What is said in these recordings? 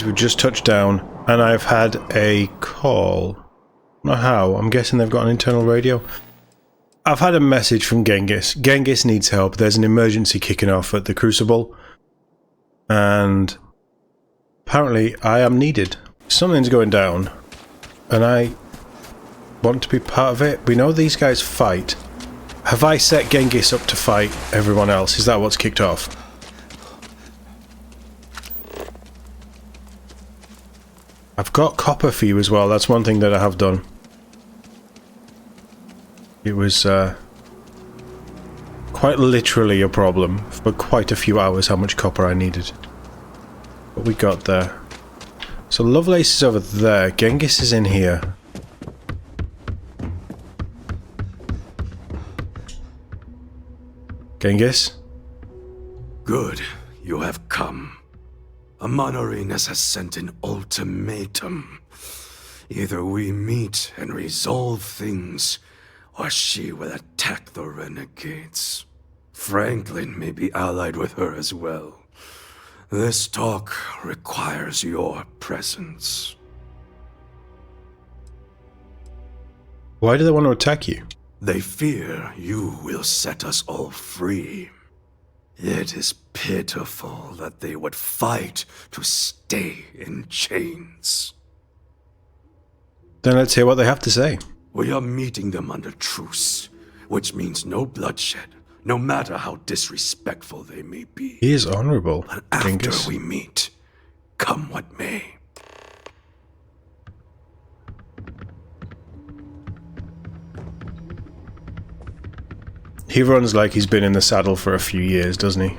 we've just touched down, and I've had a call. Not how, I'm guessing they've got an internal radio. I've had a message from Genghis. Genghis needs help. There's an emergency kicking off at the Crucible. And apparently I am needed. Something's going down, and I want to be part of it. We know these guys fight. Have I set Genghis up to fight everyone else? Is that what's kicked off? I've got copper for you as well. That's one thing that I have done. It was quite literally a problem for quite a few hours how much copper I needed. But we got there. So Lovelace is over there. Genghis is in here. Genghis? Good, you have come. Amanorenas has sent an ultimatum. Either we meet and resolve things, or she will attack the renegades. Franklin may be allied with her as well. This talk requires your presence. Why do they want to attack you? They fear you will set us all free. It is pitiful that they would fight to stay in chains. Then let's hear what they have to say. We are meeting them under truce, which means no bloodshed, no matter how disrespectful they may be. He is honorable, But after Genghis. we meet, come what may. He runs like he's been in the saddle for a few years, doesn't he?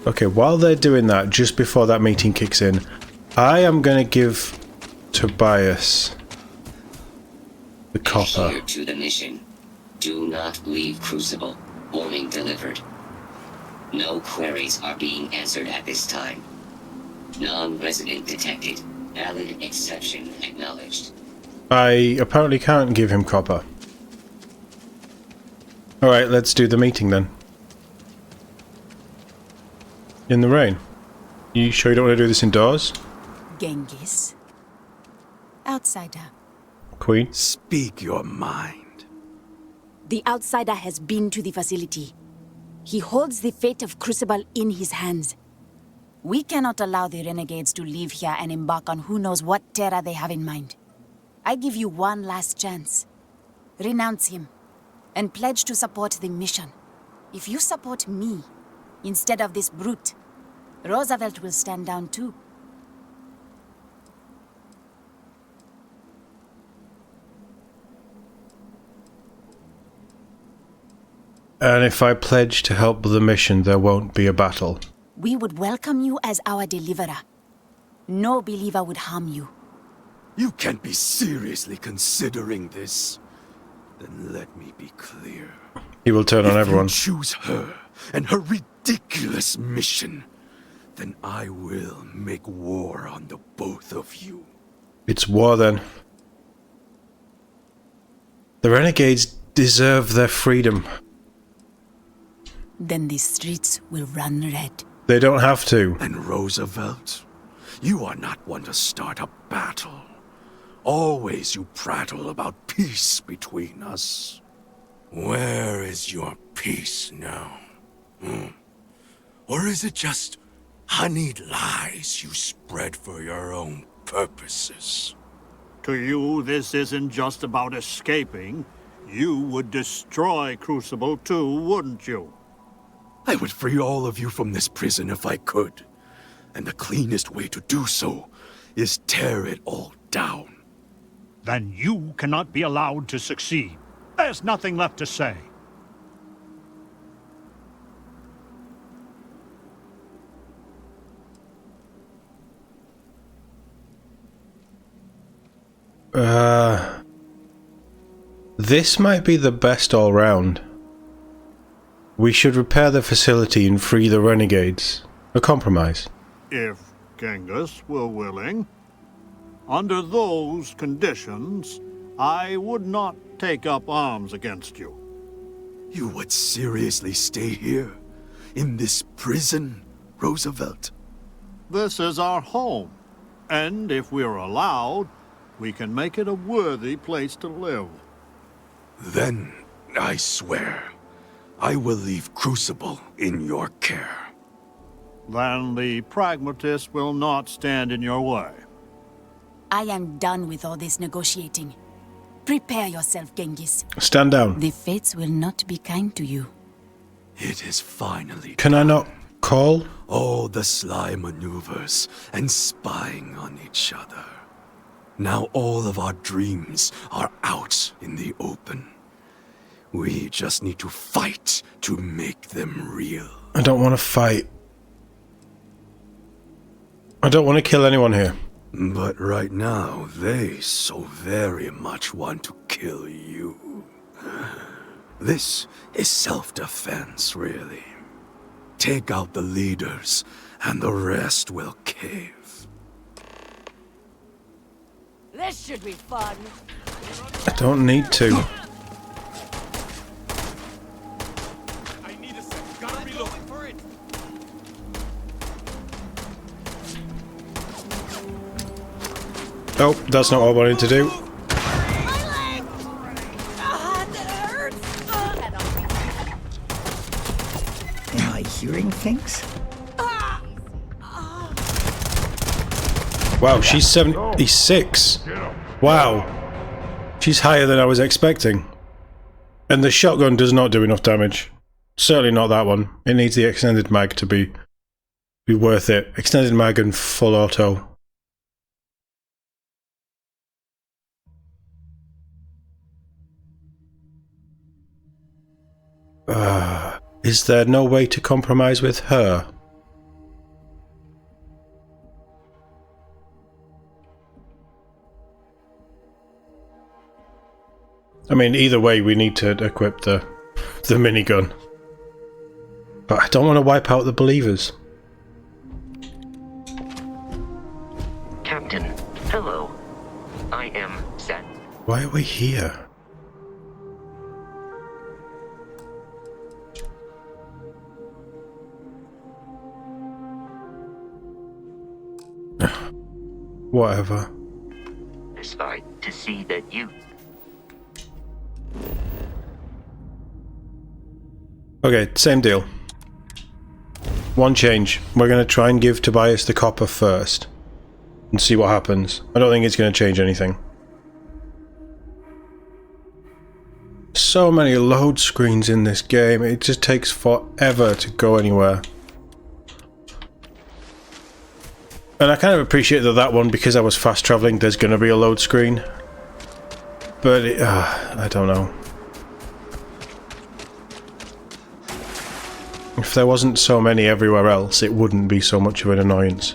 Okay, while they're doing that, just before that meeting kicks in, I am going to give Tobias the copper. Adhere to the mission. Do not leave Crucible. Warning delivered. No queries are being answered at this time. Non-resident detected. Valid exception acknowledged. I apparently can't give him copper. Alright, let's do the meeting then. In the rain. You sure you don't want to do this indoors? Genghis. Outsider. Queen? Speak your mind. The outsider has been to the facility. He holds the fate of Crucible in his hands. We cannot allow the renegades to leave here and embark on who knows what terror they have in mind. I give you one last chance. Renounce him, and pledge to support the mission. If you support me, instead of this brute, Roosevelt will stand down too. And if I pledge to help the mission, there won't be a battle. We would welcome you as our deliverer. No believer would harm you. You can't be seriously considering this. Then let me be clear. He will turn on everyone. If you choose her and her ridiculous mission, then I will make war on the both of you. It's war then. The renegades deserve their freedom. Then the streets will run red. They don't have to. And Roosevelt, you are not one to start a battle. Always you prattle about peace between us. Where is your peace now? Or is it just honeyed lies you spread for your own purposes? To you, this isn't just about escaping. You would destroy Crucible too, wouldn't you? I would free all of you from this prison if I could. And the cleanest way to do so is tear it all down. Then you cannot be allowed to succeed. There's nothing left to say. This might be the best all round. We should repair the facility and free the renegades. A compromise. If Genghis were willing. Under those conditions, I would not take up arms against you. You would seriously stay here, in this prison, Roosevelt? This is our home, and if we're allowed, we can make it a worthy place to live. Then, I swear, I will leave Crucible in your care. Then the pragmatist will not stand in your way. I am done with all this negotiating. Prepare yourself, Genghis. Stand down. The fates will not be kind to you. It is finally Can I not call? all the sly maneuvers and spying on each other. Now all of our dreams are out in the open. We just need to fight to make them real. I don't want to fight. I don't want to kill anyone here. But right now, they so very much want to kill you. This is self-defense, really. Take out the leaders, and the rest will cave. This should be fun. I don't need to. I need a sec. Gotta reload for it. Oh, that's not what I wanted to do. My leg! Ah, that hurts! Am I hearing things? Wow, she's 76. Wow. She's higher than I was expecting. And the shotgun does not do enough damage. Certainly not that one. It needs the extended mag to be worth it. Extended mag and full auto. Is there no way to compromise with her? I mean, either way, we need to equip the minigun. But I don't want to wipe out the believers. Captain, hello. I am Set. Why are we here? Whatever. Satisfied to see that you... Okay, same deal. One change. We're going to try and give Tobias the copper first. And see what happens. I don't think it's going to change anything. So many load screens in this game. It just takes forever to go anywhere. And I kind of appreciate that one, because I was fast travelling, there's going to be a load screen. But I don't know. If there wasn't so many everywhere else, it wouldn't be so much of an annoyance.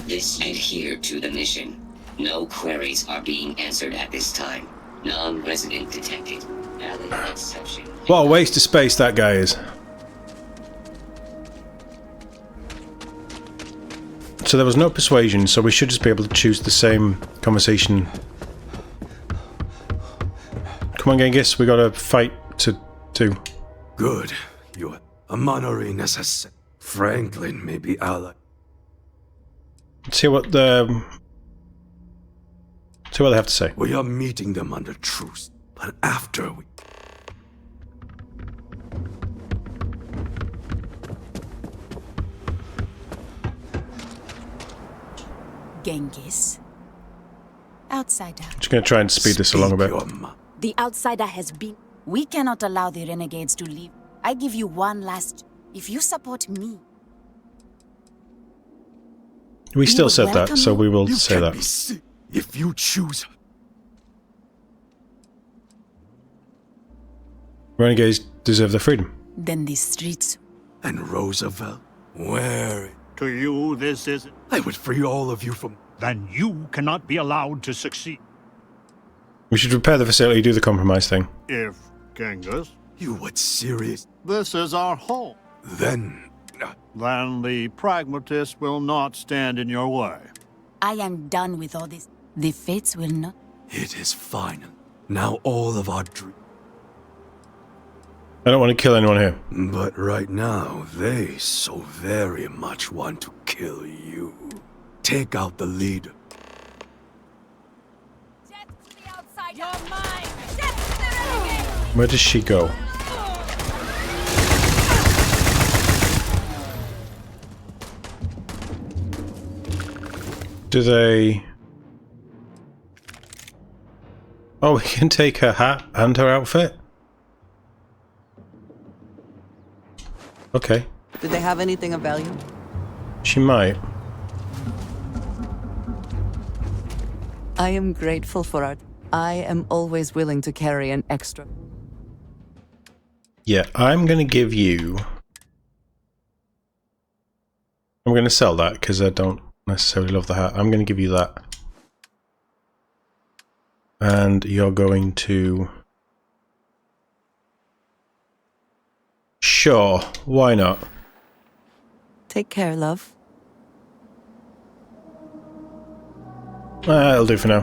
This adhere to the mission. No queries are being answered at this time. Non-resident detected. Valid exception. What a waste of space that guy is. So there was no persuasion, so we should just be able to choose the same conversation. Come on, Genghis, we gotta fight to do. Good. You are a monarch necessary. Franklin may be ally. Let's hear what they have to say. We are meeting them under truce, but after we... Genghis. Outsider. Just gonna try and speed this along a bit. The outsider has been... We cannot allow the renegades to leave. I give you one last... If you support me... We still said that, so we will say that. If you choose... Renegades deserve their freedom. Then the streets... And Roosevelt? Where? To you, this is... I would free all of you from... Then you cannot be allowed to succeed. We should repair the facility, do the compromise thing. If, Genghis, You would serious... this is our home. Then... Then the pragmatist will not stand in your way. I am done with all this. The fates will not... It is final. Now all of our dreams... I don't want to kill anyone here. But right now, they so very much want to kill you. Take out the leader. Jet to the outside. You're mine. Jet to the renegade. Where does she go? Do they... Oh, we can take her hat and her outfit? Okay. Did they have anything of value? She might. I am grateful for art. I am always willing to carry an extra. Yeah, I'm going to give you... I'm going to sell that because I don't necessarily love the hat. I'm going to give you that. And you're going to... Sure, why not? Take care, love. That'll do for now.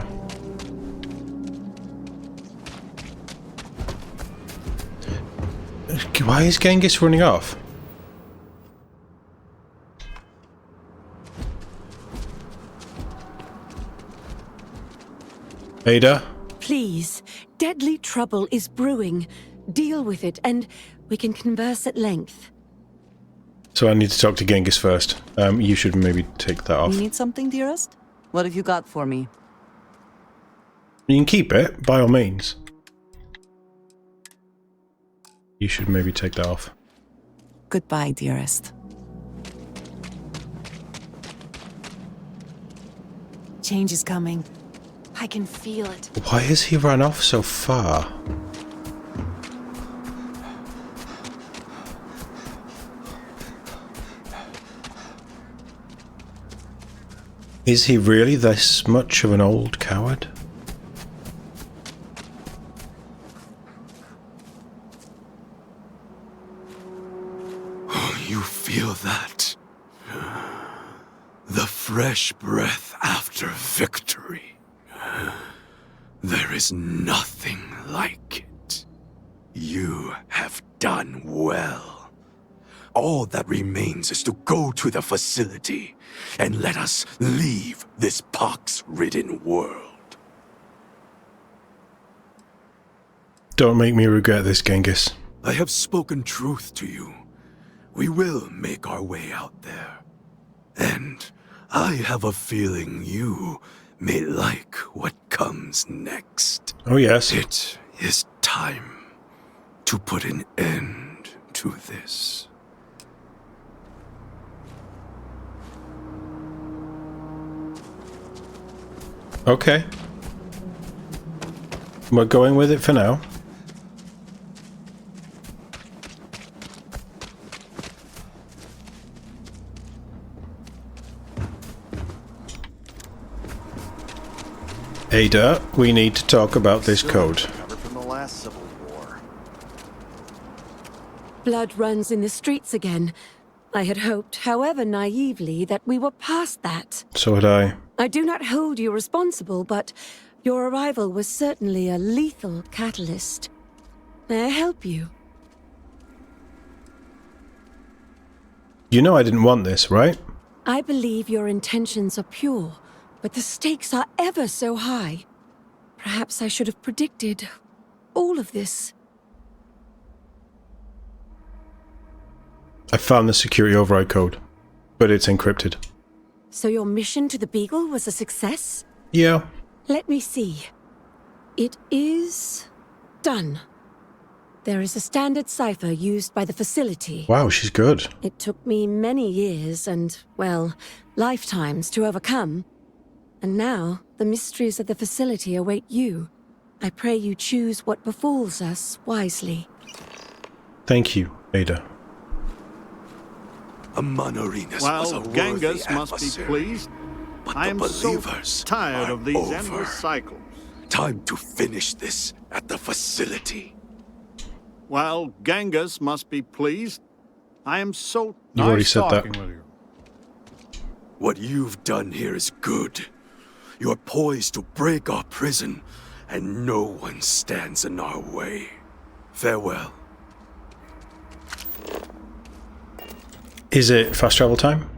Why is Genghis running off? Ada? Please, deadly trouble is brewing. Deal with it, and we can converse at length. So I need to talk to Genghis first. You should maybe take that off. You need something, dearest? What have you got for me? You can keep it, by all means. You should maybe take that off. Goodbye, dearest. Change is coming. I can feel it. Why has he run off so far? Is he really this much of an old coward? Oh, you feel that? The fresh breath after victory. There is nothing like it. You have done well. All that remains is to go to the facility and let us leave this pox-ridden world. Don't make me regret this, Genghis. I have spoken truth to you. We will make our way out there. And I have a feeling you may like what comes next. Oh, yes. It is time to put an end to this. Okay. We're going with it for now. Ada, we need to talk about this code. Covered from the last Civil War. Blood runs in the streets again. I had hoped, however naively, that we were past that. So had I. I do not hold you responsible, but your arrival was certainly a lethal catalyst. May I help you? You know I didn't want this, right? I believe your intentions are pure, but the stakes are ever so high. Perhaps I should have predicted all of this. I found the security override code, but it's encrypted. So your mission to the Beagle was a success? Yeah. Let me see. It is done. There is a standard cipher used by the facility. Wow, she's good. It took me many years and, well, lifetimes to overcome. And now, the mysteries of the facility await you. I pray you choose what befalls us wisely. Thank you, Ada. Amon-Arenas was a Well, worthy Genghis must be adversary, pleased. but I the am so believers tired are of these over. endless cycles. Time to finish this at the facility. Well, Genghis must be pleased. I am so You've already nice said that. talking with you. What you've done here is good. You're poised to break our prison, and no one stands in our way. Farewell. Is it fast travel time?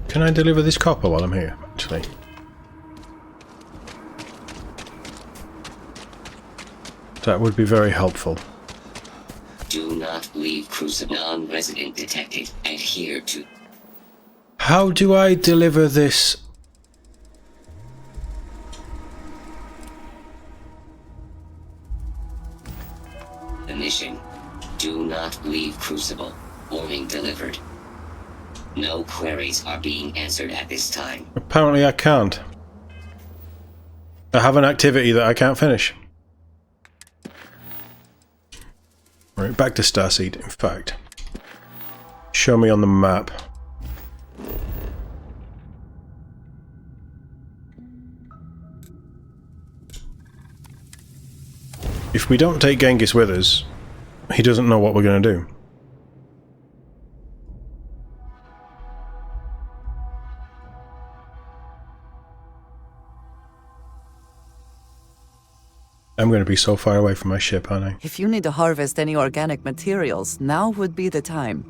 Can I deliver this copper while I'm here, actually? That would be very helpful. Do not leave Crucible. Non-resident detected. Adhere to... How do I deliver this? The mission. Do not leave Crucible. Warning delivered. No queries are being answered at this time. Apparently I can't. I have an activity that I can't finish. Right, back to Starseed, in fact. Show me on the map. If we don't take Genghis with us, he doesn't know what we're going to do. I'm going to be so far away from my ship, aren't I? If you need to harvest any organic materials, now would be the time.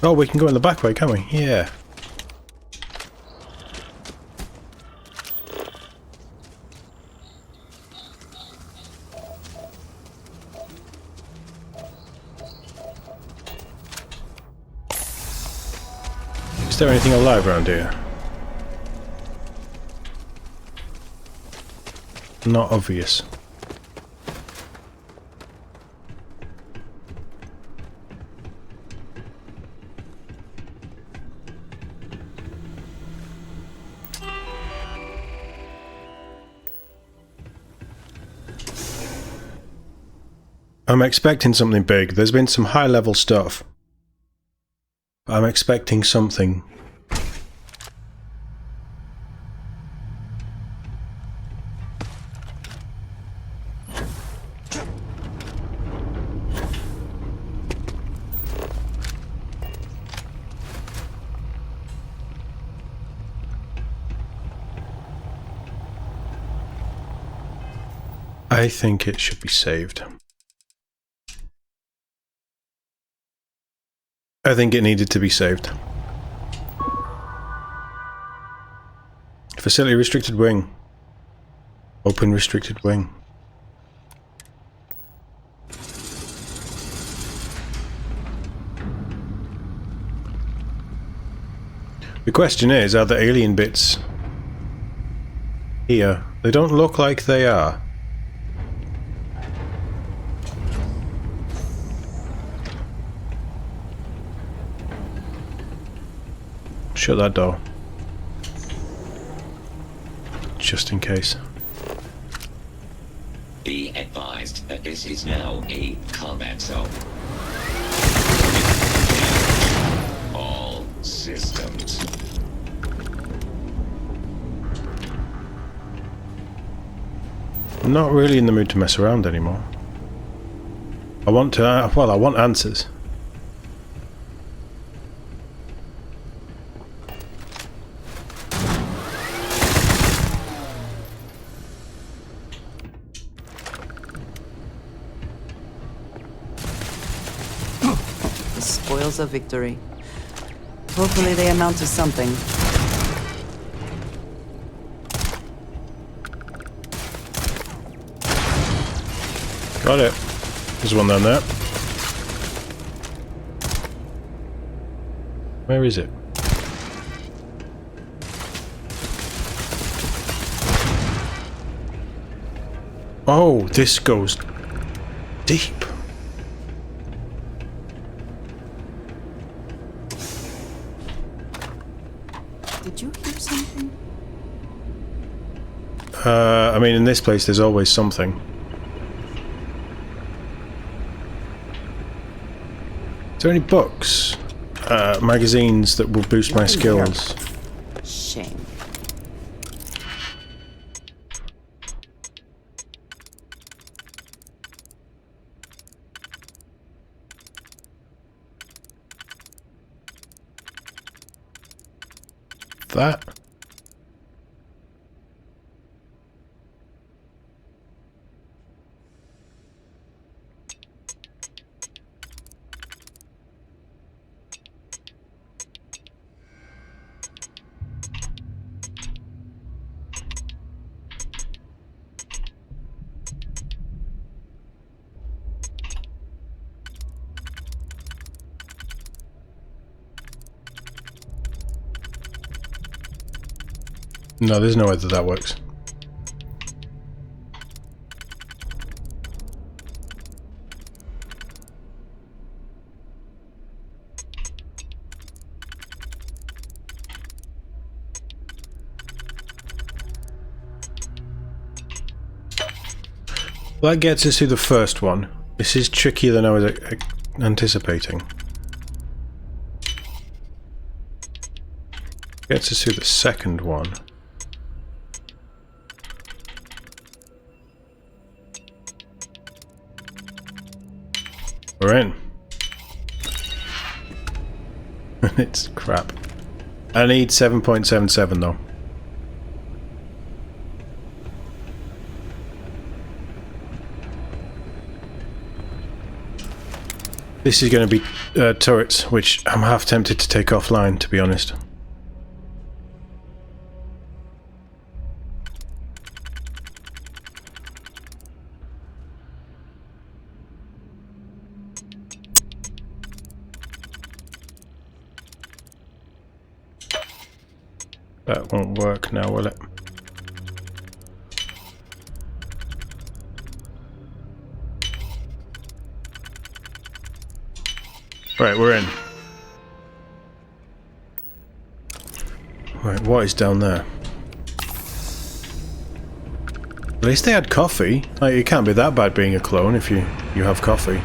Oh, we can go in the back way, can we? Yeah. Is there anything alive around here? Not obvious. I'm expecting something big. There's been some high-level stuff. I'm expecting something. I think it should be saved. I think it needed to be saved. Facility restricted wing. Open restricted wing. The question is, are the alien bits here? They don't look like they are. Shut that door. Just in case. Be advised that this is now a combat zone. All systems. I'm not really in the mood to mess around anymore. I want to, well, I want answers. Spoils of victory. Hopefully they amount to something. Got it. There's one down there. Where is it? Oh, this goes deep. Did you hear something? I mean, in this place there's always something. Is there any books? Magazines that will boost my skills? Shame. that. No, there's no way that that works. Well, that gets us to the first one. This is trickier than I was anticipating. Gets us to the second one. We're in. It's crap. I need 7.77 though. This is going to be turrets, which I'm half tempted to take offline, to be honest. That won't work now, will it? Right, we're in. Right, what is down there? At least they had coffee. Like, it can't be that bad being a clone if you have coffee.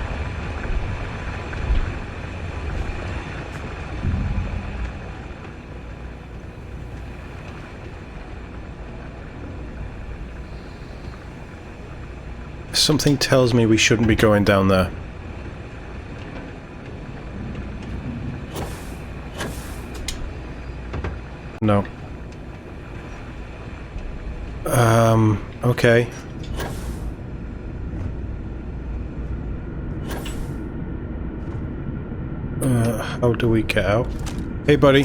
Something tells me we shouldn't be going down there. No. Okay. How do we get out? Hey, buddy.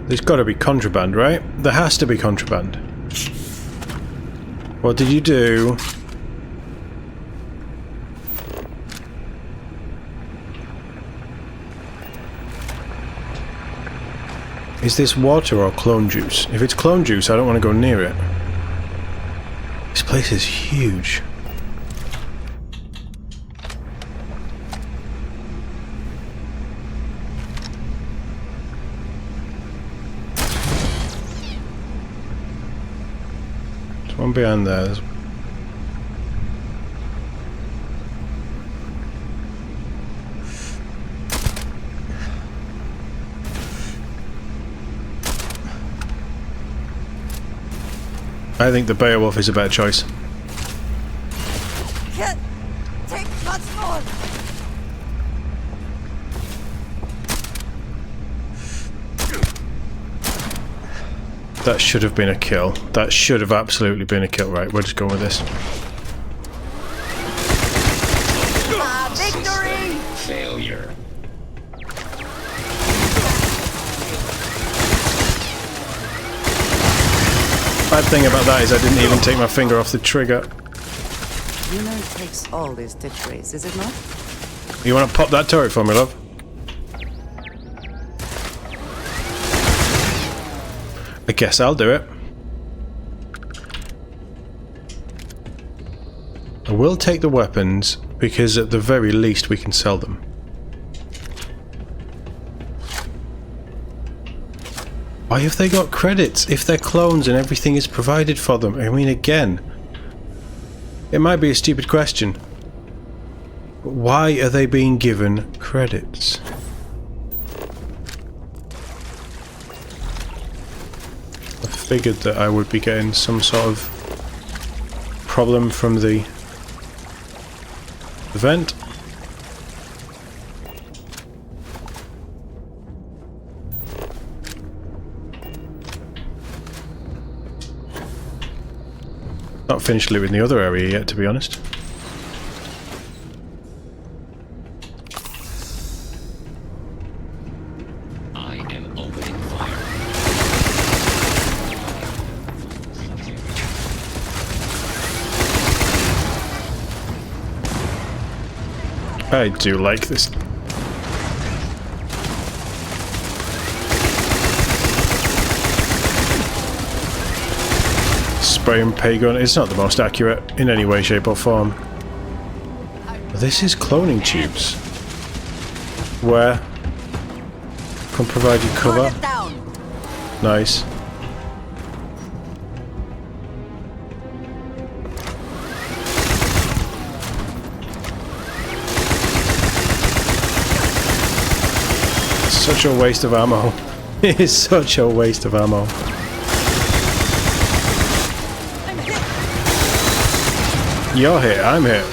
There's got to be contraband, right? There has to be contraband. What did you do? Is this water or clone juice? If it's clone juice, I don't want to go near it. This place is huge. There's one behind there. I think the Beowulf is a better choice. Can't take much more. That should have been a kill. That should have absolutely been a kill. Right, we'll just go with this. Victory! Failure. Bad thing about that is I didn't even take my finger off the trigger. You know it takes all this to trace, is it not? You want to pop that turret for me, love? I guess I'll do it. I will take the weapons because at the very least we can sell them. Why have they got credits if they're clones and everything is provided for them? I mean, again, it might be a stupid question, but why are they being given credits? I figured that I would be getting some sort of problem from the vent. Not finished looting the other area yet, to be honest. I am opening fire. I do like this. Spray and pay gun. It's not the most accurate in any way, shape or form. This is cloning tubes. Where? Can provide you cover. Nice. Such a waste of ammo. It is such a waste of ammo. You're hit, I'm hit.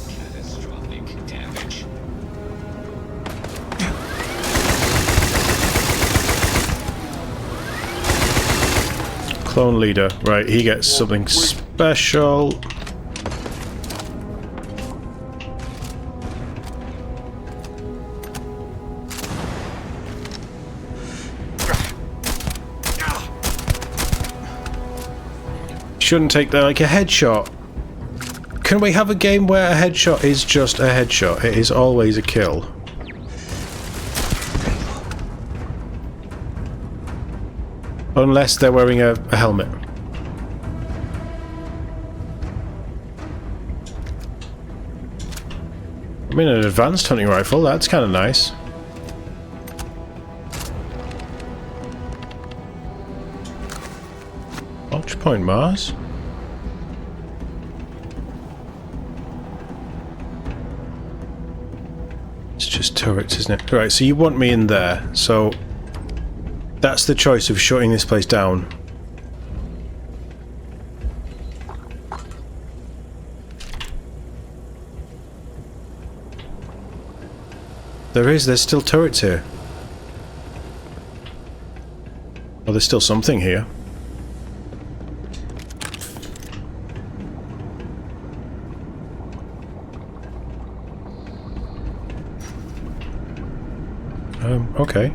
Catastrophic damage. Clone leader. Right, he gets something special. Shouldn't take that like a headshot. Can we have a game where a headshot is just a headshot? It is always a kill. Unless they're wearing a helmet. I mean, an advanced hunting rifle, that's kind of nice. Launch point Mars? It's just turrets, isn't it? Right, so you want me in there, so that's the choice of shutting this place down. There's still turrets here. Oh, there's still something here. Okay.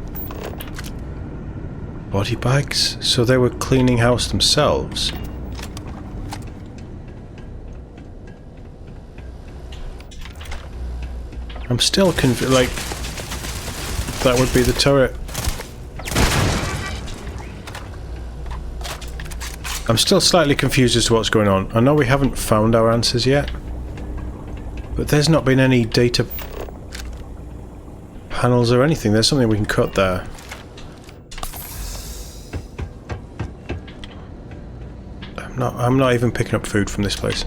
Body bags? So they were cleaning house themselves. I'm still like, that would be the turret. I'm still slightly confused as to what's going on. I know we haven't found our answers yet, but there's not been any data panels or anything. There's something we can cut there. I'm not even picking up food from this place.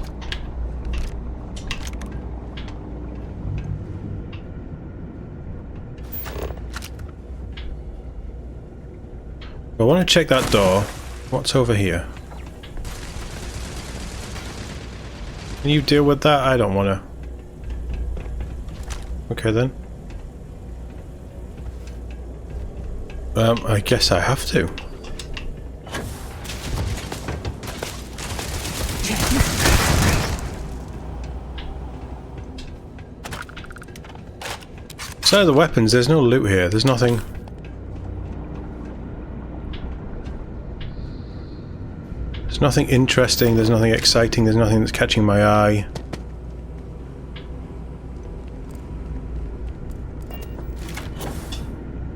I want to check that door. What's over here? Can you deal with that? I don't want to. Okay then. I guess I have to. So the weapons, there's no loot here. There's nothing. There's nothing interesting. There's nothing exciting. There's nothing that's catching my eye.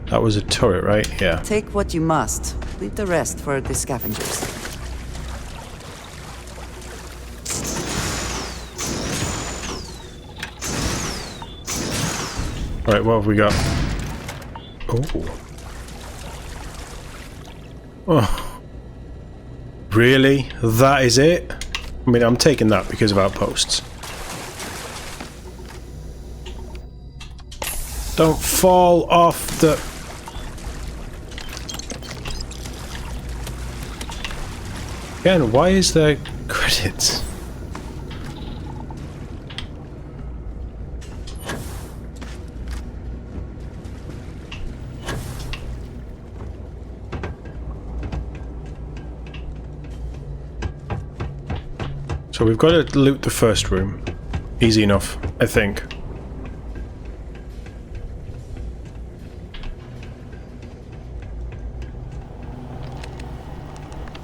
That was a turret, right? Yeah. Take what you must. Leave the rest for the scavengers. Right, what have we got? Oh. Oh. Really? That is it? I mean, I'm taking that because of outposts. Don't fall off the... Again, why is there credits? So we've got to loot the first room. Easy enough, I think.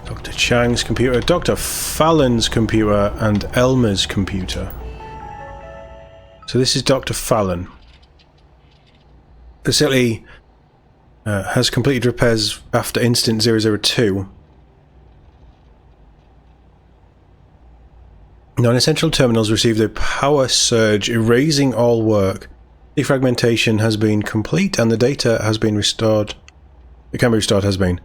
Dr. Chang's computer, Dr. Fallon's computer, and Elmer's computer. So this is Dr. Fallon. Facility has completed repairs after incident 002. Non-essential terminals received a power surge, erasing all work. Defragmentation has been complete and the data has been restored. It can be restored, has been.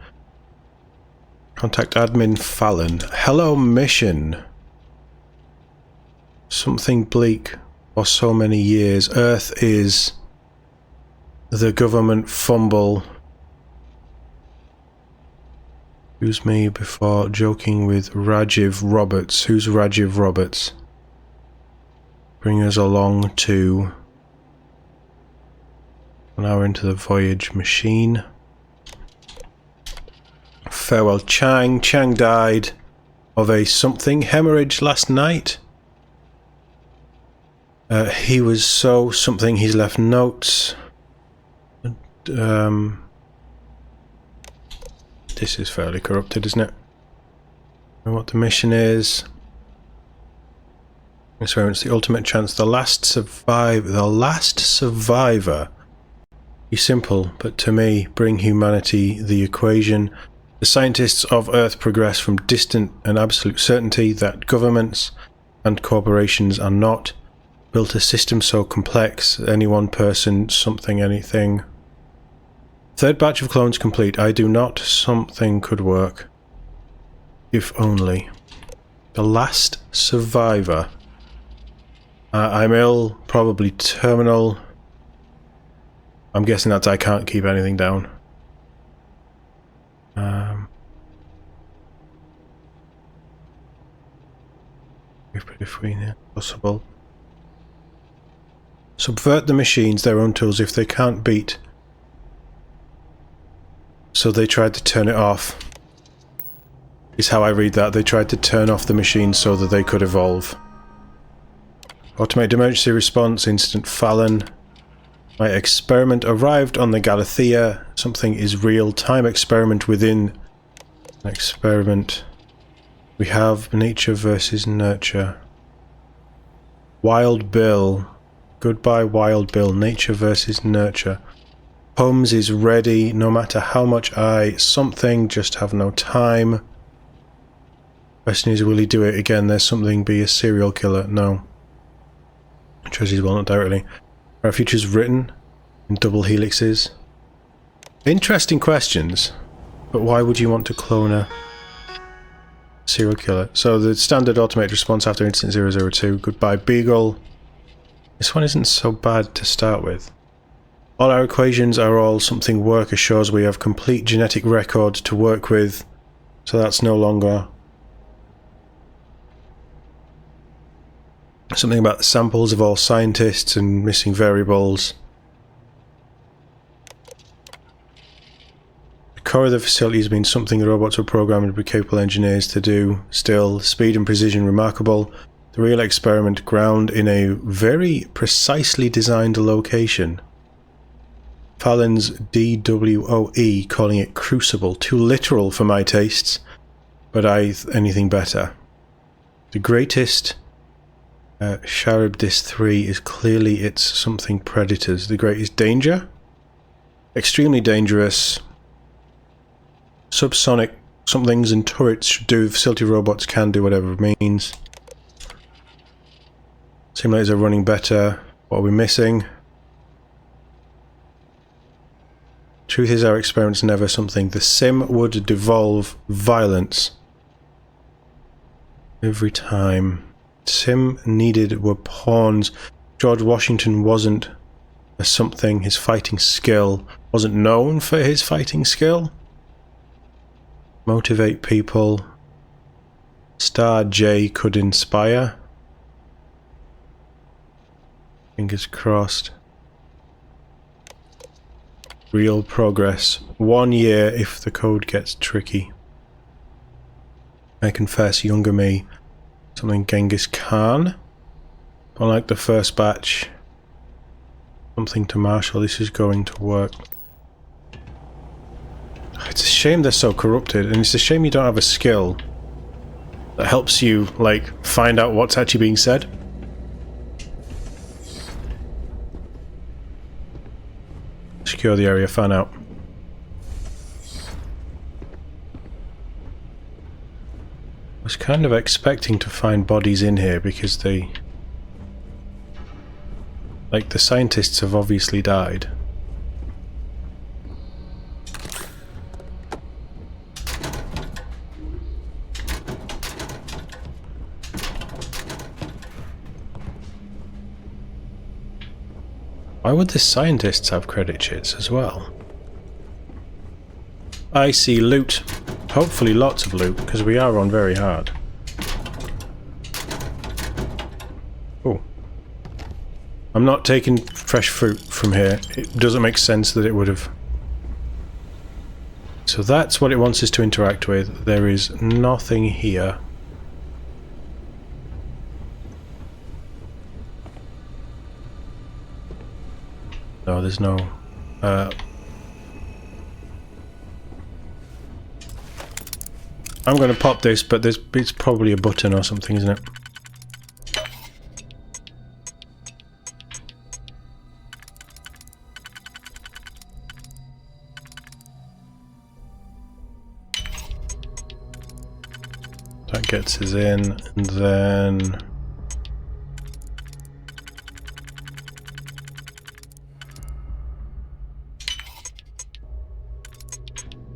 Contact admin Fallon. Hello, mission. Something bleak for so many years. Earth is the government fumble. Excuse me before joking with Rajiv Roberts. Who's Rajiv Roberts? Bring us along to 1 hour into the voyage machine. Farewell Chang. Chang died of a something hemorrhage last night. He was so something, he's left notes. This is fairly corrupted, isn't it? And what the mission is. Experience the ultimate chance. The last survivor. Be simple, but to me, bring humanity the equation. The scientists of Earth progress from distant and absolute certainty that governments and corporations are not. Built a system so complex, any one person, something, anything. Third batch of clones complete. I do not. Something could work. If only. The last survivor. I'm ill, probably terminal. I'm guessing that I can't keep anything down. If we possible. Subvert the machines, their own tools, if they can't beat. So they tried to turn it off. Is how I read that. They tried to turn off the machines so that they could evolve. Automate emergency response, Instant Fallon. My experiment arrived on the Galathea. Something is real. Time experiment within an experiment. We have nature versus nurture. Wild Bill. Goodbye, Wild Bill. Nature versus nurture. Holmes is ready, no matter how much something, just have no time. Question is, will he do it again? There's something, be a serial killer. No. Treasures will not directly. Our future's written in double helixes. Interesting questions, but why would you want to clone a serial killer? So the standard automated response after incident 002. Goodbye, Beagle. This one isn't so bad to start with. All our equations are all something work assures we have complete genetic record to work with, so that's no longer. Something about the samples of all scientists and missing variables. The core of the facility has been something the robots were programmed to be capable engineers to do. Still, speed and precision remarkable. The real experiment ground in a very precisely designed location. Fallon's DWOE calling it Crucible. Too literal for my tastes, but anything better. The greatest Charybdis 3 is clearly its something predators. The greatest danger? Extremely dangerous. Subsonic somethings and turrets should do. Facility robots can do whatever it means. Simulators are running better. What are we missing? Truth is, our experiment's never something. The sim would devolve violence every time. Sim needed were pawns. George Washington wasn't a something. His fighting skill wasn't known for his fighting skill. Motivate people. Star J could inspire. Fingers crossed. Real progress. 1 year if the code gets tricky. I confess, younger me Something Genghis Khan. Unlike the first batch. Something to Marshall. This is going to work. It's a shame they're so corrupted, and it's a shame you don't have a skill that helps you, like, find out what's actually being said. Secure the area, fan out. I was kind of expecting to find bodies in here because they... like, the scientists have obviously died. Why would the scientists have credit sheets as well? I see loot. Hopefully lots of loot, because we are on very hard. Oh. I'm not taking fresh fruit from here. It doesn't make sense that it would have. So that's what it wants us to interact with. There is nothing here. No, there's no... I'm going to pop this, but it's probably a button or something, isn't it? That gets us in, and then...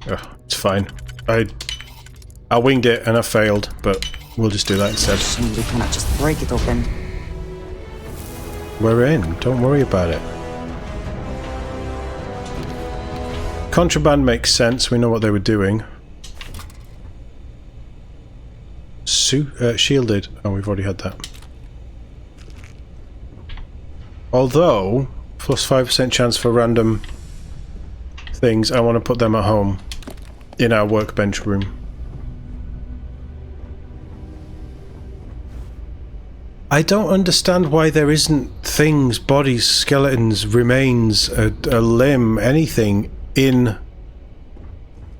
oh, it's fine. I winged it and I failed, but we'll just do that instead. We cannot just break it open. We're in. Don't worry about it. Contraband makes sense. We know what they were doing. Shielded. Oh, we've already had that. Although, plus 5% chance for random things, I want to put them at home. In our workbench room. I don't understand why there isn't things, bodies, skeletons, remains, a limb, anything in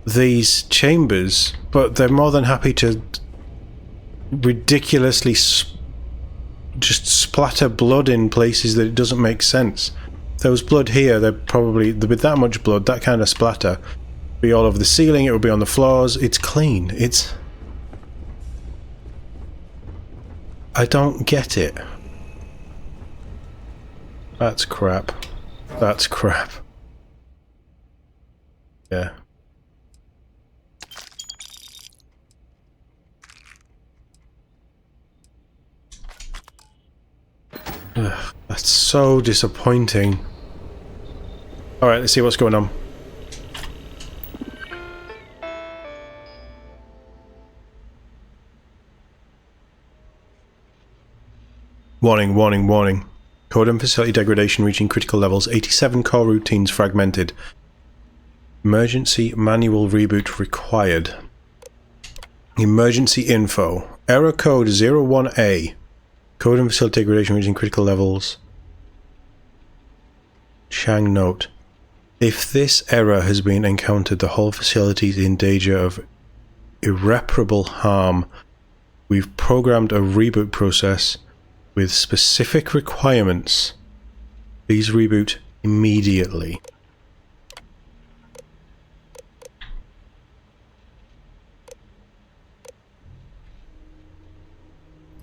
these chambers, but they're more than happy to ridiculously just splatter blood in places that it doesn't make sense. If there was blood here, they'd probably, with that much blood, that kind of splatter, be all over the ceiling, it would be on the floors. It's clean. It's... I don't get it. That's crap. That's crap. Yeah. Ugh, that's so disappointing. Alright, let's see what's going on. Warning, warning, warning. Code and facility degradation reaching critical levels. 87 core routines fragmented. Emergency manual reboot required. Emergency info. Error code 01A. Code and facility degradation reaching critical levels. Chang note. If this error has been encountered, the whole facility is in danger of irreparable harm. We've programmed a reboot process with specific requirements. Please reboot immediately.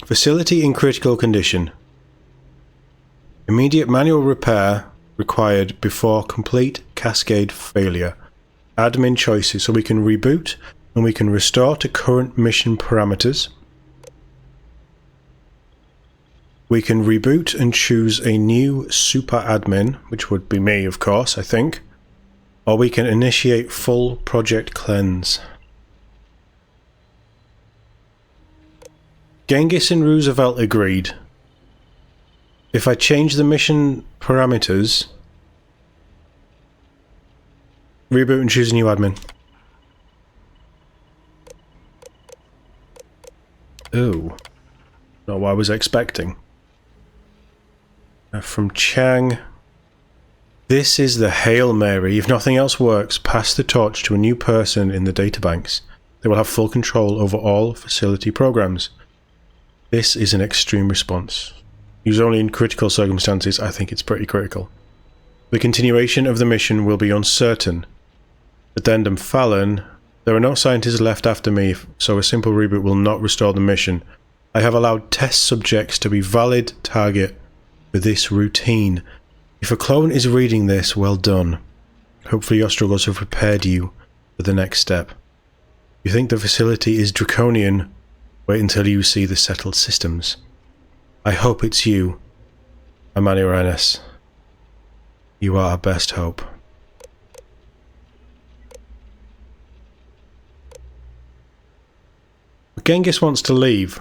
Facility in critical condition. Immediate manual repair required before complete cascade failure. Admin choices, so we can reboot and we can restore to current mission parameters. We can reboot and choose a new super admin, which would be me, of course, I think. Or we can initiate full project cleanse. Genghis and Roosevelt agreed. If I change the mission parameters, reboot and choose a new admin. Ooh. Not what I was expecting. From Chang. This is the Hail Mary. If nothing else works, pass the torch to a new person in the databanks. They will have full control over all facility programs. This is an extreme response. Used only in critical circumstances, I think it's pretty critical. The continuation of the mission will be uncertain. Addendum Fallon. There are no scientists left after me, so a simple reboot will not restore the mission. I have allowed test subjects to be valid target for this routine. If a clone is reading this, well done. Hopefully your struggles have prepared you for the next step. You think the facility is draconian? Wait until you see the settled systems. I hope it's you, Amani-Ranes. You are our best hope. Genghis wants to leave.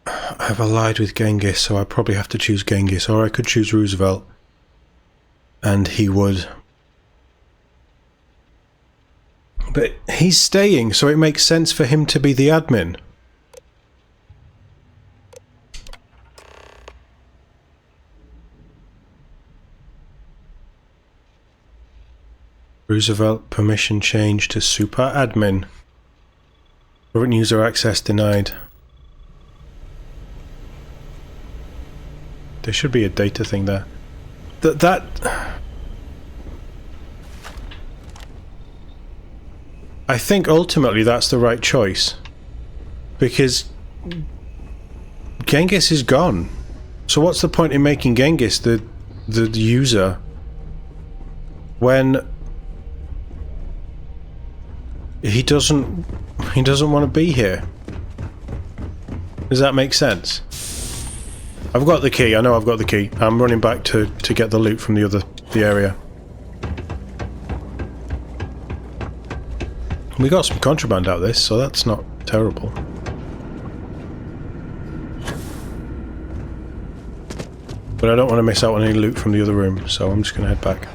I've allied with Genghis, so I probably have to choose Genghis, or I could choose Roosevelt. And he would. But he's staying, so it makes sense for him to be the admin. Roosevelt permission change to super admin. Current user access denied. There should be a data thing there. That I think ultimately that's the right choice. Because Genghis is gone. So what's the point in making Genghis the user when he doesn't want to be here? Does that make sense? I've got the key. I know I've got the key. I'm running back to get the loot from the area. We got some contraband out of this, so that's not terrible. But I don't want to miss out on any loot from the other room, so I'm just going to head back.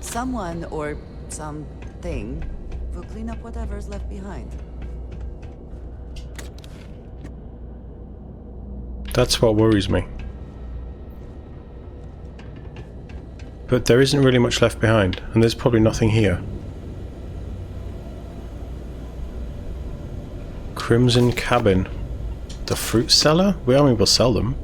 Someone or something will clean up whatever's left behind. That's what worries me. But there isn't really much left behind, and there's probably nothing here. Crimson Cabin. The fruit cellar? We'll sell them.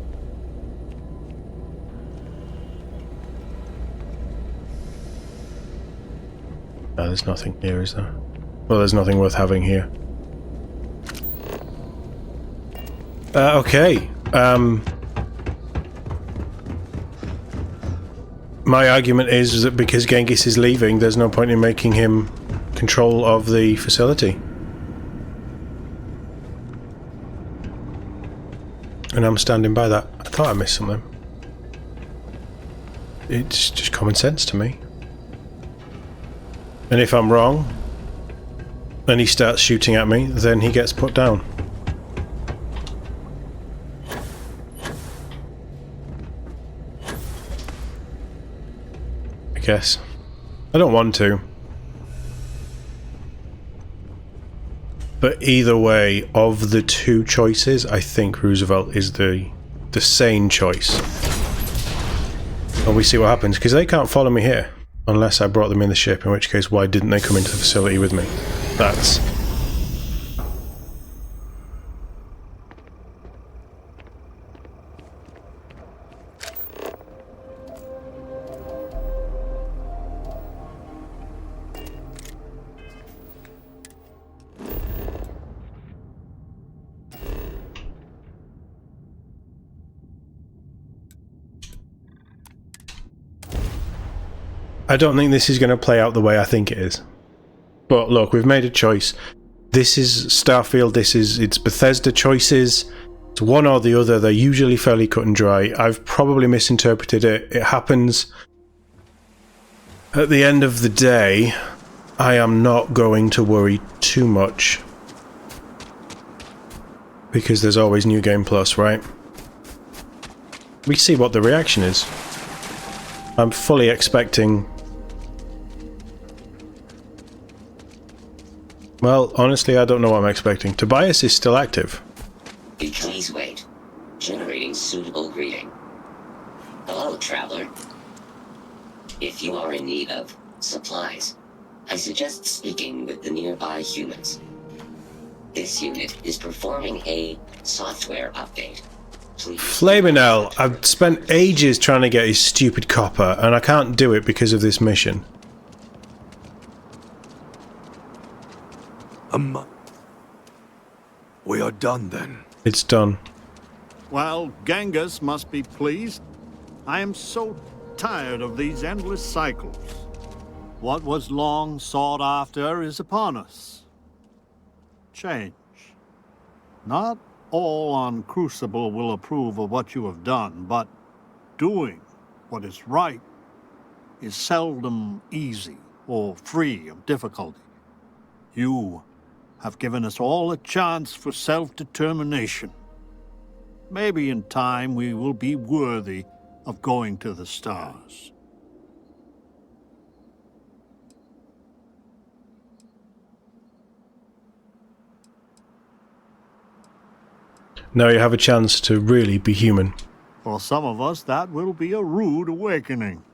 No, there's nothing here, is there? Well, there's nothing worth having here. Okay. My argument is that because Genghis is leaving, there's no point in making him control of the facility. And I'm standing by that. I thought I missed something. It's just common sense to me. And if I'm wrong, and he starts shooting at me, then he gets put down. I guess. I don't want to. But either way, of the two choices, I think Roosevelt is the sane choice. And we see what happens, because they can't follow me here. Unless I brought them in the ship, in which case, why didn't they come into the facility with me? That's... I don't think this is going to play out the way I think it is. But look, we've made a choice. This is Starfield, it's Bethesda choices. It's one or the other. They're usually fairly cut and dry. I've probably misinterpreted it. It happens at the end of the day. I am not going to worry too much. Because there's always New Game Plus, right? We see what the reaction is. I'm fully expecting... Well, honestly, I don't know what I'm expecting. Tobias is still active. Please wait. Generating suitable greeting. Hello, traveler. If you are in need of supplies, I suggest speaking with the nearby humans. This unit is performing a software update. Please. Flaming hell, I've spent ages trying to get his stupid copper, and I can't do it because of this mission. We are done then. It's done. Well, Genghis must be pleased. I am so tired of these endless cycles. What was long sought after is upon us. Change. Not all on Crucible will approve of what you have done, but doing what is right is seldom easy or free of difficulty. You have given us all a chance for self-determination. Maybe in time we will be worthy of going to the stars. Now you have a chance to really be human. For some of us, that will be a rude awakening.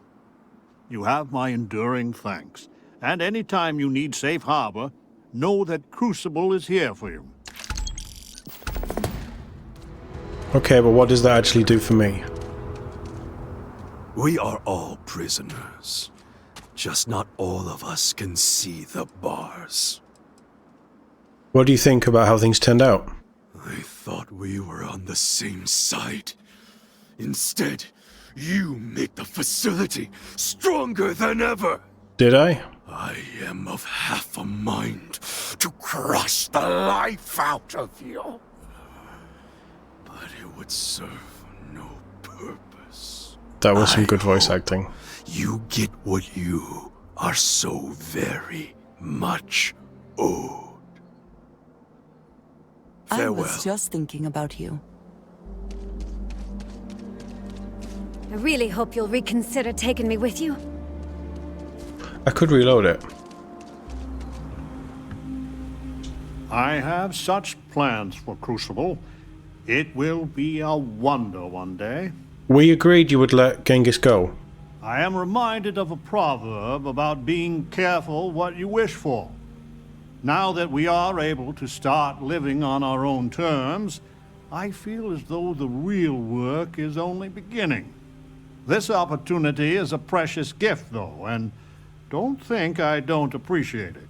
You have my enduring thanks. And anytime you need safe harbor, know that Crucible is here for you. Okay, but what does that actually do for me? We are all prisoners. Just not all of us can see the bars. What do you think about how things turned out? I thought we were on the same side. Instead, you make the facility stronger than ever. Did I? I am of half a mind to crush the life out of you. But it would serve no purpose. That was some good voice acting. You get what you are so very much owed. Farewell. I was just thinking about you. I really hope you'll reconsider taking me with you. I could reload it. I have such plans for Crucible. It will be a wonder one day. We agreed you would let Genghis go. I am reminded of a proverb about being careful what you wish for. Now that we are able to start living on our own terms, I feel as though the real work is only beginning. This opportunity is a precious gift, though, and don't think I don't appreciate it.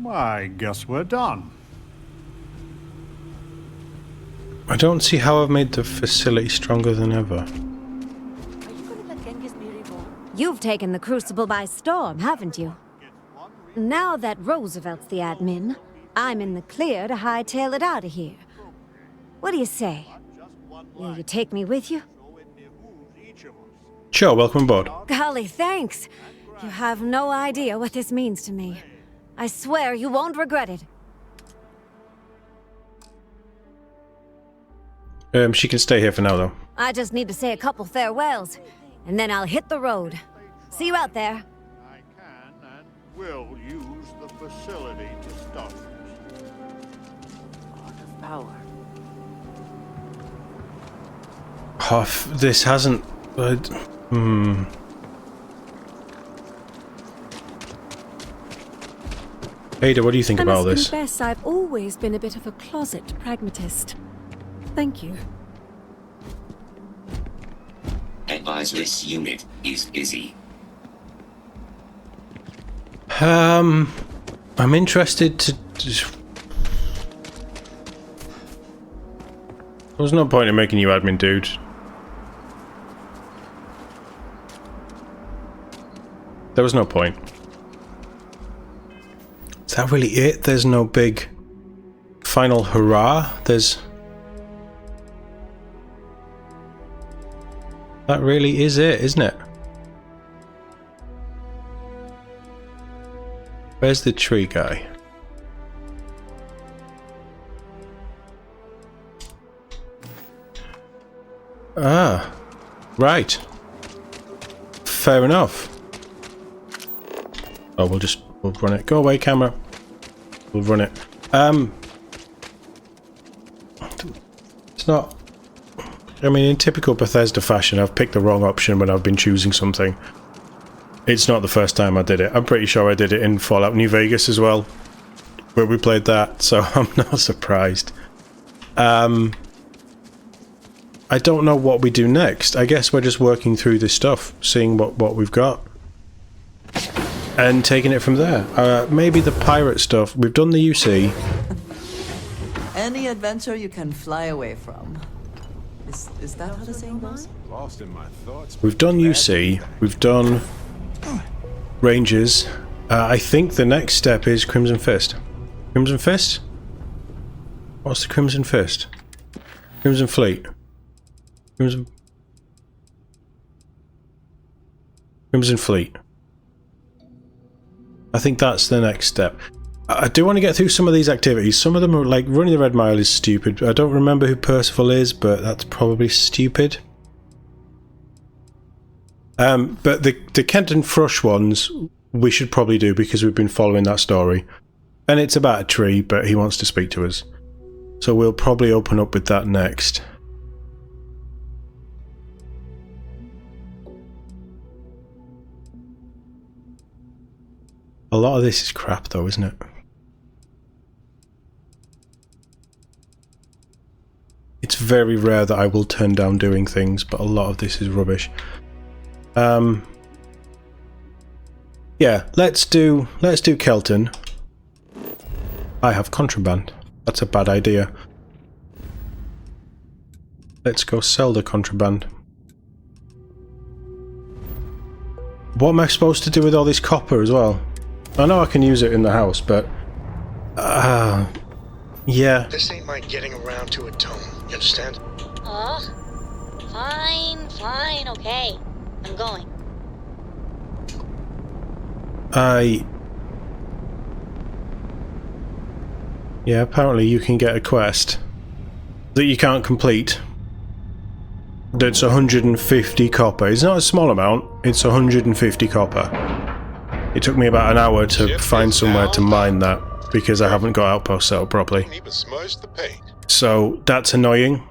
I guess we're done. I don't see how I've made the facility stronger than ever. You've taken the Crucible by storm, haven't you? Now that Roosevelt's the admin, I'm in the clear to hightail it out of here. What do you say? Will you take me with you? Sure, welcome aboard. Golly, thanks. You have no idea what this means to me. I swear you won't regret it. She can stay here for now, though. I just need to say a couple farewells, and then I'll hit the road. See you out there. I can and will use the facility to start it. Lot of power. This hasn't... Ada, what do you think about this? I must confess I've always been a bit of a closet pragmatist. Thank you. Advise this unit is busy. I'm interested to... There's no point in making you admin, dude. There was no point. Is that really it? There's no big final hurrah? There's... That really is it, isn't it? Where's the tree guy? Ah, right. Fair enough. Oh, we'll run it. Go away, camera. We'll run it. It's not... I mean, in typical Bethesda fashion, I've picked the wrong option when I've been choosing something. It's not the first time I did it. I'm pretty sure I did it in Fallout New Vegas as well, where we played that, so I'm not surprised. I don't know what we do next. I guess we're just working through this stuff, seeing what we've got, and taking it from there. Maybe the pirate stuff. We've done the UC. Any adventure you can fly away from. Is that how the saying goes? Lost in my thoughts. We've done UC. We've done Rangers. I think the next step is Crimson Fist. Crimson Fist? What's the Crimson Fist? Crimson Fleet. Crimson Fleet. I think that's the next step. I do want to get through some of these activities. Some of them are like running the Red Mile is stupid. I don't remember who Percival is, but that's probably stupid. But the Kenton Thrush ones we should probably do because we've been following that story. And it's about a tree, but he wants to speak to us. So we'll probably open up with that next. A lot of this is crap though, isn't it? It's very rare that I will turn down doing things, but a lot of this is rubbish. Yeah, let's do Kelton. I have contraband. That's a bad idea. Let's go sell the contraband. What am I supposed to do with all this copper as well? I know I can use it in the house, but... yeah. This ain't my getting around to a tone, you understand? Fine, okay. I'm going. Yeah, apparently you can get a quest that you can't complete. That's 150 copper. It's not a small amount, it's 150 copper. It took me about an hour to find somewhere to mine that because I haven't got Outpost set up properly. So that's annoying.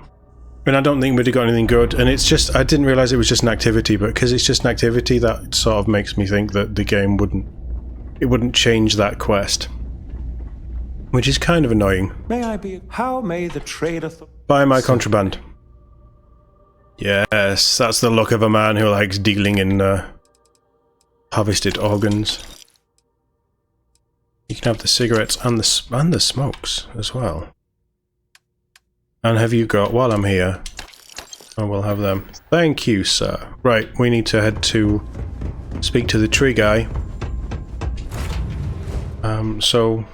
And I don't think we'd have got anything good. And it's just, I didn't realise it was just an activity, but because it's just an activity, that sort of makes me think that the game wouldn't change that quest. Which is kind of annoying. How may the trader... Buy my contraband. Yes, that's the look of a man who likes dealing in harvested organs. You can have the cigarettes and the smokes as well. And have you got, while I'm here, I will have them. Thank you, sir. Right, we need to head to speak to the tree guy. So...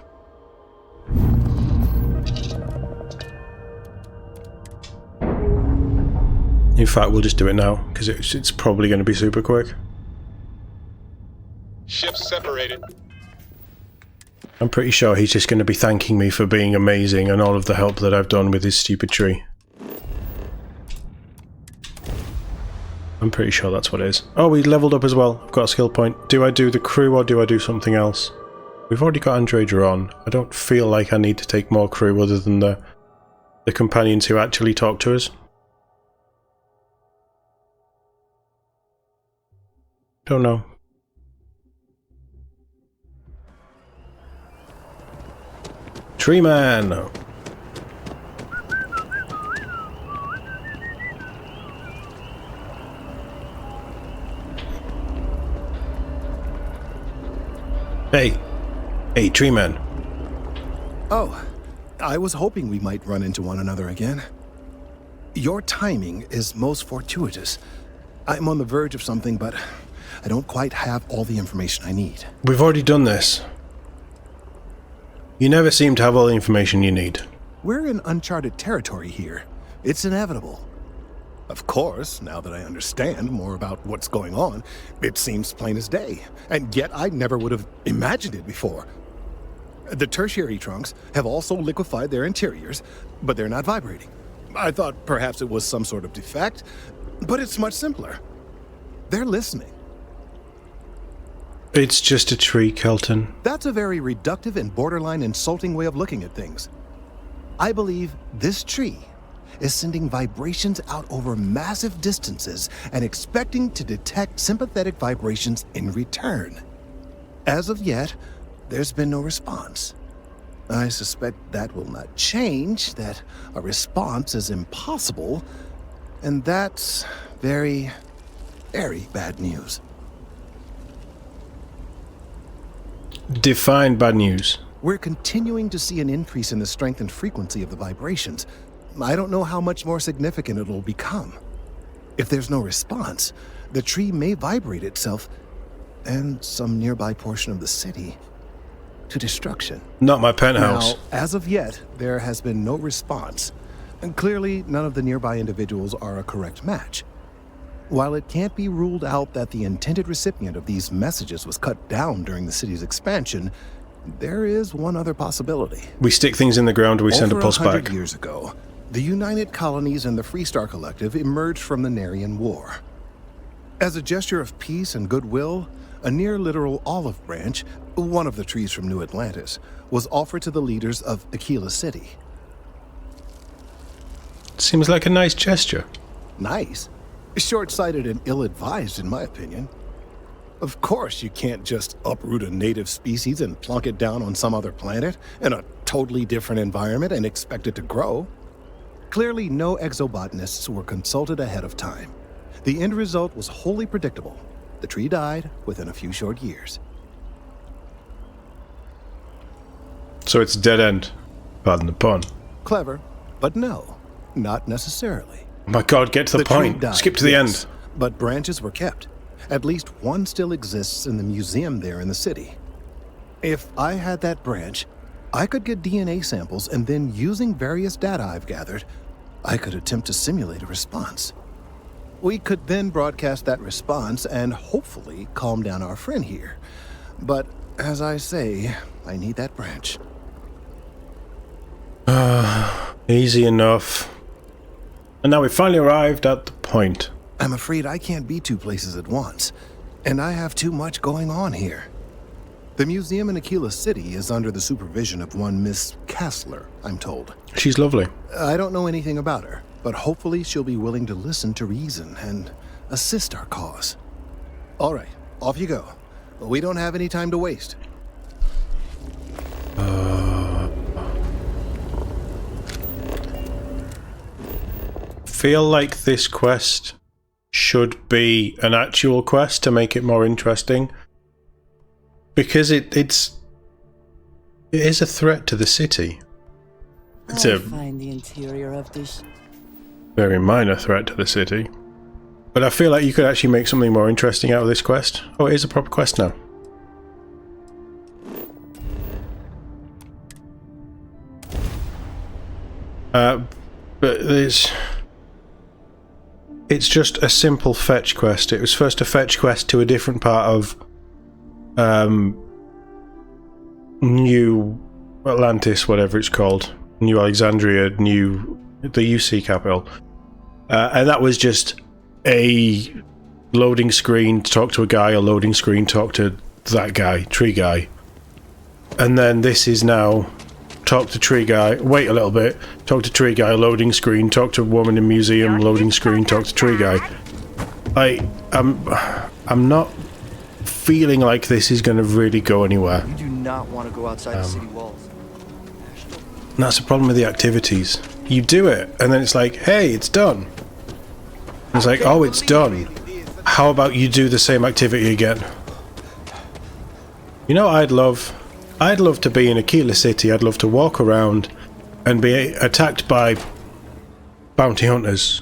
in fact, we'll just do it now, because it's probably going to be super quick. Ships separated. I'm pretty sure he's just going to be thanking me for being amazing and all of the help that I've done with his stupid tree. I'm pretty sure that's what it is. Oh, we leveled up as well. I've got a skill point. Do I do the crew or do I do something else? We've already got Androida on. I don't feel like I need to take more crew other than the companions who actually talk to us. Don't know. Tree man! Hey! Hey, tree man. Oh, I was hoping we might run into one another again. Your timing is most fortuitous. I'm on the verge of something, but I don't quite have all the information I need. We've already done this. You never seem to have all the information you need. We're in uncharted territory here. It's inevitable. Of course, now that I understand more about what's going on, it seems plain as day, and yet I never would have imagined it before. The tertiary trunks have also liquefied their interiors, but they're not vibrating. I thought perhaps it was some sort of defect, but it's much simpler. They're listening. It's just a tree, Kelton. That's a very reductive and borderline insulting way of looking at things. I believe this tree is sending vibrations out over massive distances and expecting to detect sympathetic vibrations in return. As of yet, there's been no response. I suspect that will not change, that a response is impossible, and that's very, very bad news. Define bad news. We're continuing to see an increase in the strength and frequency of the vibrations. I don't know how much more significant it'll become. If there's no response, the tree may vibrate itself and some nearby portion of the city to destruction. Not my penthouse. Now, as of yet, there has been no response, and clearly none of the nearby individuals are a correct match. While it can't be ruled out that the intended recipient of these messages was cut down during the city's expansion, there is one other possibility. We stick things in the ground and we send a pulse Over 100 back. years ago, the United Colonies and the Freestar Collective emerged from the Narian War. As a gesture of peace and goodwill, a near-literal olive branch, one of the trees from New Atlantis, was offered to the leaders of Aquila City. Seems like a nice gesture. Nice? Short-sighted and ill-advised, in my opinion. Of course, you can't just uproot a native species and plunk it down on some other planet in a totally different environment and expect it to grow. Clearly, no exobotanists were consulted ahead of time. The end result was wholly predictable. The tree died within a few short years. So it's dead end. Pardon the pun. Clever, but no, not necessarily. Oh my god, get to the point. Died, Skip to the yes, end. But branches were kept. At least one still exists in the museum there in the city. If I had that branch, I could get DNA samples, and then using various data I've gathered, I could attempt to simulate a response. We could then broadcast that response and hopefully calm down our friend here. But as I say, I need that branch. Easy enough. And now we've finally arrived at the point. I'm afraid I can't be two places at once, and I have too much going on here. The museum in Aquila City is under the supervision of one Miss Kassler, I'm told. She's lovely. I don't know anything about her, but hopefully she'll be willing to listen to reason and assist our cause. All right, off you go. We don't have any time to waste. Feel like this quest should be an actual quest to make it more interesting, because it is a threat to the city. It's a find the interior of this very minor threat to the city, but I feel like you could actually make something more interesting out of this quest. Oh, it is a proper quest now. But it's just a simple fetch quest. It was first a fetch quest to a different part of New Atlantis, whatever it's called, New Alexandria, the UC capital, and that was just a loading screen to talk to a guy, a loading screen talk to that guy, tree guy, and then this is now talk to tree guy, wait a little bit, talk to tree guy, loading screen, talk to woman in museum, loading screen, talk to tree guy. I'm not feeling like this is going to really go anywhere. You do not want to go outside the city walls. And that's the problem with the activities. You do it, and then it's like, hey, it's done. And it's like, oh, it's done. How about you do the same activity again? You know, I'd love to be in Aquila City. I'd love to walk around and be attacked by bounty hunters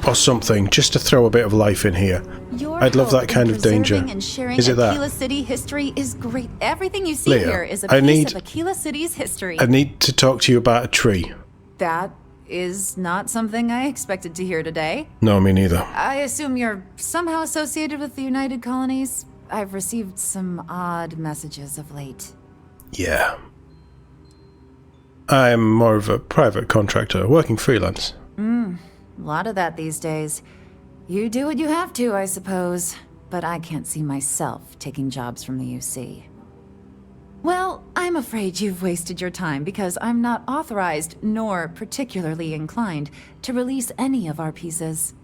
or something, just to throw a bit of life in here. I'd love that kind of danger. And sharing Is it that? Aquila City history is great. Everything you see Leah, here is a I piece need- of Aquila City's history. I need to talk to you about a tree. That is not something I expected to hear today. No, me neither. I assume you're somehow associated with the United Colonies? I've received some odd messages of late. Yeah. I'm more of a private contractor, working freelance. A lot of that these days. You do what you have to, I suppose. But I can't see myself taking jobs from the UC. Well, I'm afraid you've wasted your time because I'm not authorized, nor particularly inclined, to release any of our pieces.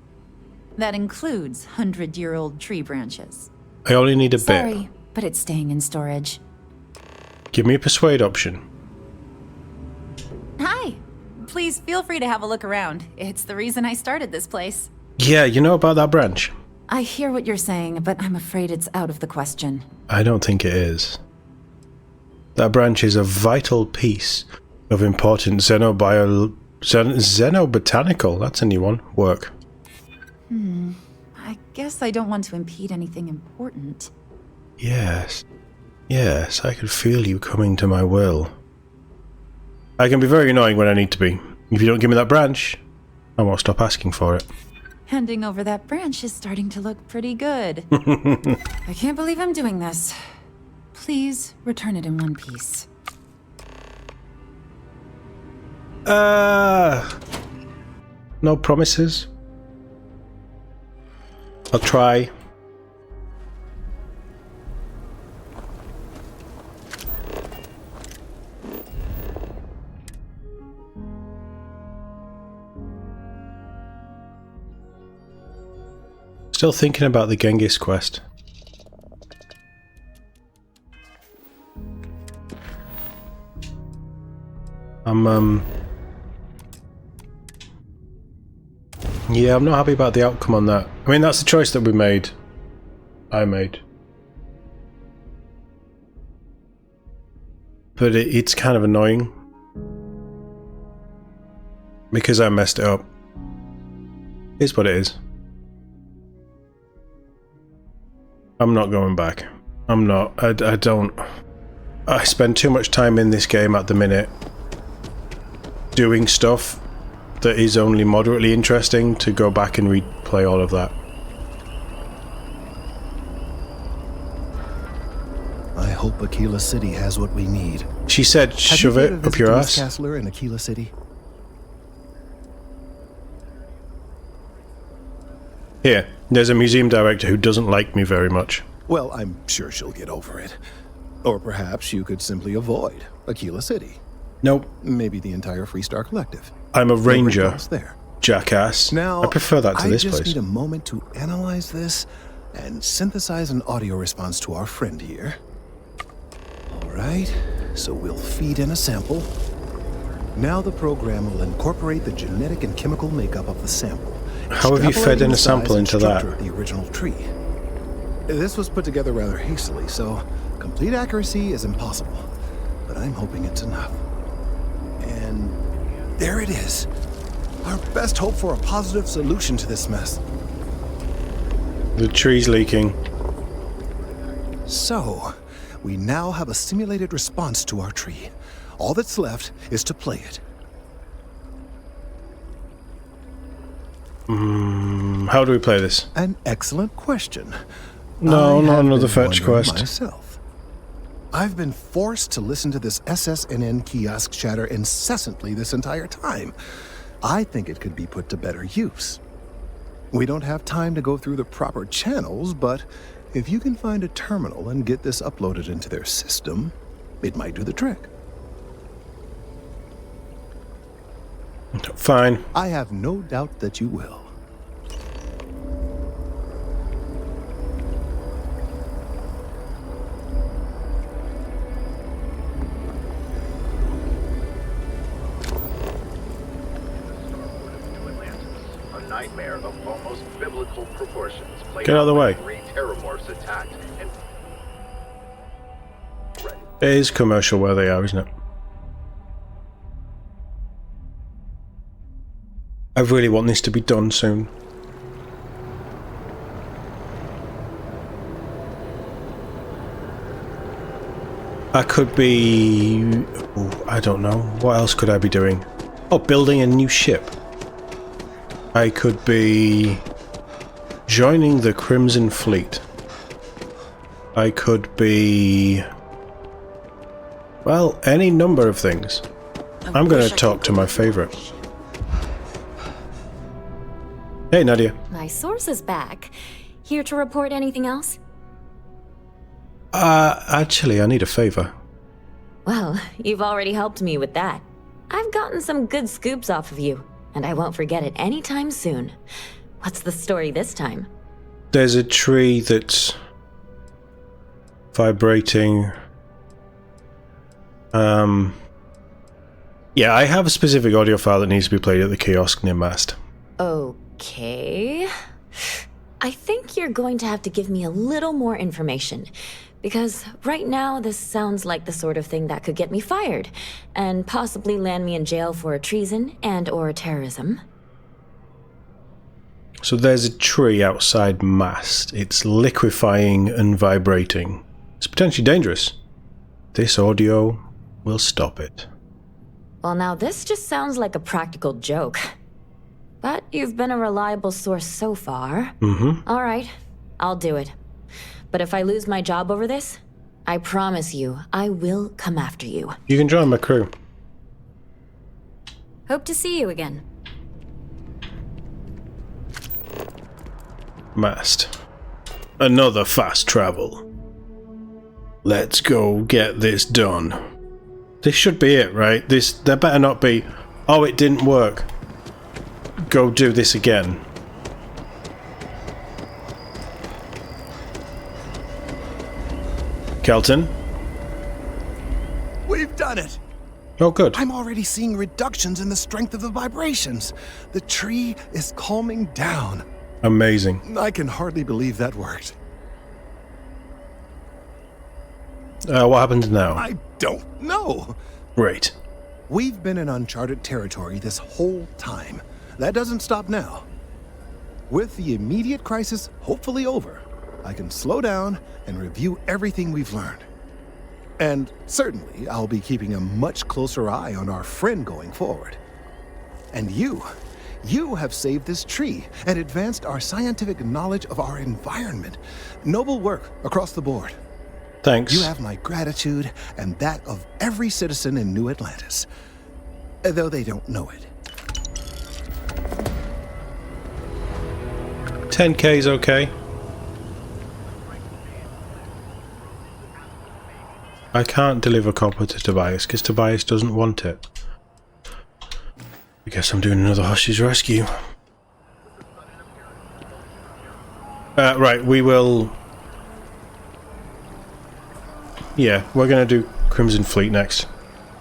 That includes 100-year-old tree branches. I only need a bit. Sorry, but it's staying in storage. Give me a persuade option. Hi! Please feel free to have a look around. It's the reason I started this place. Yeah, you know about that branch? I hear what you're saying, but I'm afraid it's out of the question. I don't think it is. That branch is a vital piece of important xenobotanical, that's a new one, work. I guess I don't want to impede anything important. Yes, I could feel you coming to my will. I can be very annoying when I need to be. If you don't give me that branch, I won't stop asking for it. Handing over that branch is starting to look pretty good. I can't believe I'm doing this. Please return it in one piece. No promises. I'll try. Still thinking about the Genghis quest. Yeah, I'm not happy about the outcome on that. I mean, that's the choice that we made. I made. But it's kind of annoying. Because I messed it up. It's what it is. I'm not going back. I'm not. I don't. I spend too much time in this game at the minute doing stuff that is only moderately interesting to go back and replay all of that. I hope Aquila City has what we need. She said, shove it up your ass. Castler in Aquila City? Here, there's a museum director who doesn't like me very much. Well, I'm sure she'll get over it. Or perhaps you could simply avoid Aquila City. Nope. Maybe the entire Freestar Collective. I'm a ranger, there. jackass. Now, I prefer that to this I just place. need a moment to analyze this and synthesize an audio response to our friend here. All right, so we'll feed in a sample. Now the program will incorporate the genetic and chemical makeup of the sample. How have you fed in a sample into that? The original tree. This was put together rather hastily, so complete accuracy is impossible. But I'm hoping it's enough. And there it is. Our best hope for a positive solution to this mess. The tree's leaking. So, we now have a simulated response to our tree. All that's left is to play it. How do we play this? An excellent question. No, I not have another been fetch wondering quest. myself. I've been forced to listen to this SSNN kiosk chatter incessantly this entire time. I think it could be put to better use. We don't have time to go through the proper channels, but if you can find a terminal and get this uploaded into their system, it might do the trick. Fine. I have no doubt that you will. Nightmare of almost biblical proportions. Get out of the way. 3 terramorphs attacked and It is commercial where they are, isn't it? I really want this to be done soon. I could be... Ooh, I don't know. What else could I be doing? Oh, building a new ship. I could be joining the Crimson Fleet. I could be... well, any number of things. I'm going to talk to my favorite. Hey, Nadia. My source is back. Here to report anything else? Actually, I need a favor. Well, you've already helped me with that. I've gotten some good scoops off of you, and I won't forget it anytime soon. What's the story this time? There's a tree that's vibrating. Yeah, I have a specific audio file that needs to be played at the kiosk near Mast. Okay. I think you're going to have to give me a little more information. Because right now, this sounds like the sort of thing that could get me fired, and possibly land me in jail for treason and/or terrorism. So there's a tree outside Mast. It's liquefying and vibrating. It's potentially dangerous. This audio will stop it. Well, now this just sounds like a practical joke. But you've been a reliable source so far. Mm-hmm. All right, I'll do it. But if I lose my job over this, I promise you, I will come after you. You can join my crew. Hope to see you again. Mast. Another fast travel. Let's go get this done. This should be it, right? There better not be, oh, it didn't work. Go do this again. Kelton? We've done it! Oh, good. I'm already seeing reductions in the strength of the vibrations. The tree is calming down. Amazing. I can hardly believe that worked. What happens now? I don't know. Great. We've been in uncharted territory this whole time. That doesn't stop now. With the immediate crisis hopefully over, I can slow down and review everything we've learned. And certainly, I'll be keeping a much closer eye on our friend going forward. And you have saved this tree and advanced our scientific knowledge of our environment. Noble work across the board. Thanks. You have my gratitude and that of every citizen in New Atlantis, though they don't know it. 10K's okay. I can't deliver copper to Tobias because Tobias doesn't want it. I guess I'm doing another hostage rescue. Right, we will... yeah, we're going to do Crimson Fleet next.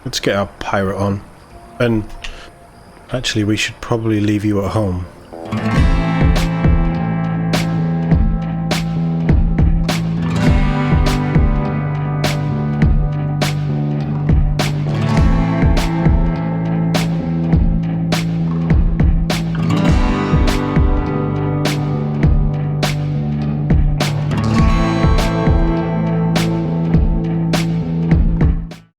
Let's get our pirate on. And actually, we should probably leave you at home.